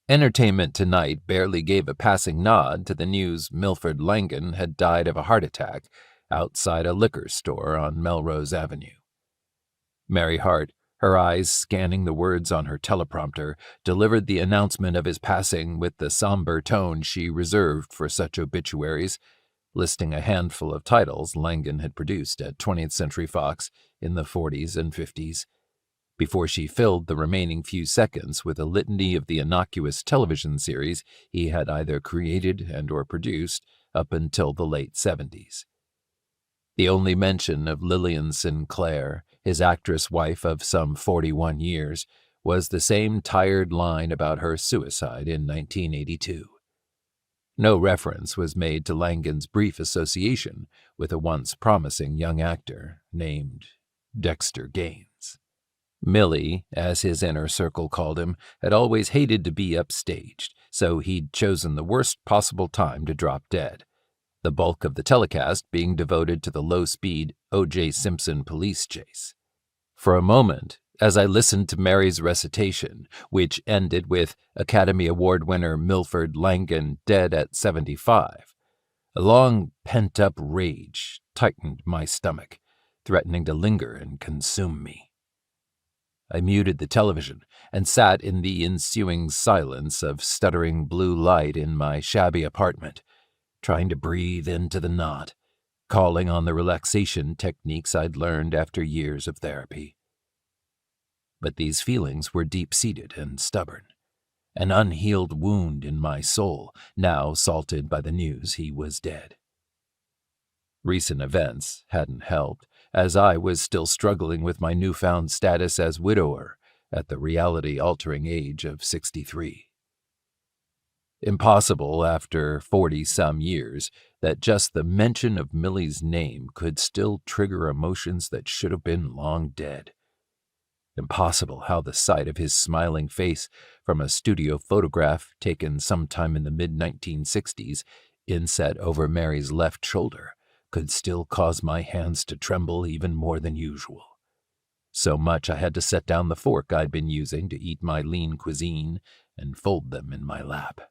Entertainment Tonight barely gave a passing nod to the news Milford Langan had died of a heart attack outside a liquor store on Melrose Avenue. Mary Hart, her eyes scanning the words on her teleprompter, delivered the announcement of his passing with the somber tone she reserved for such obituaries, listing a handful of titles Langan had produced at 20th Century Fox in the 40s and 50s, before she filled the remaining few seconds with a litany of the innocuous television series he had either created and or produced up until the late 70s. The only mention of Lillian Sinclair, his actress wife of some 41 years, was the same tired line about her suicide in 1982. No reference was made to Langan's brief association with a once promising young actor named Dexter Gaines. Millie, as his inner circle called him, had always hated to be upstaged, so he'd chosen the worst possible time to drop dead, the bulk of the telecast being devoted to the low-speed O.J. Simpson police chase. For a moment, as I listened to Mary's recitation, which ended with Academy Award winner Milford Langan dead at 75, a long pent-up rage tightened my stomach, threatening to linger and consume me. I muted the television and sat in the ensuing silence of stuttering blue light in my shabby apartment, trying to breathe into the knot, calling on the relaxation techniques I'd learned after years of therapy. But these feelings were deep-seated and stubborn, an unhealed wound in my soul, now salted by the news he was dead. Recent events hadn't helped, as I was still struggling with my newfound status as widower at the reality-altering age of 63. Impossible, after 40-some years, that just the mention of Millie's name could still trigger emotions that should have been long dead. Impossible how the sight of his smiling face from a studio photograph taken sometime in the mid-1960s, inset over Mary's left shoulder, could still cause my hands to tremble even more than usual. So much I had to set down the fork I'd been using to eat my lean cuisine and fold them in my lap.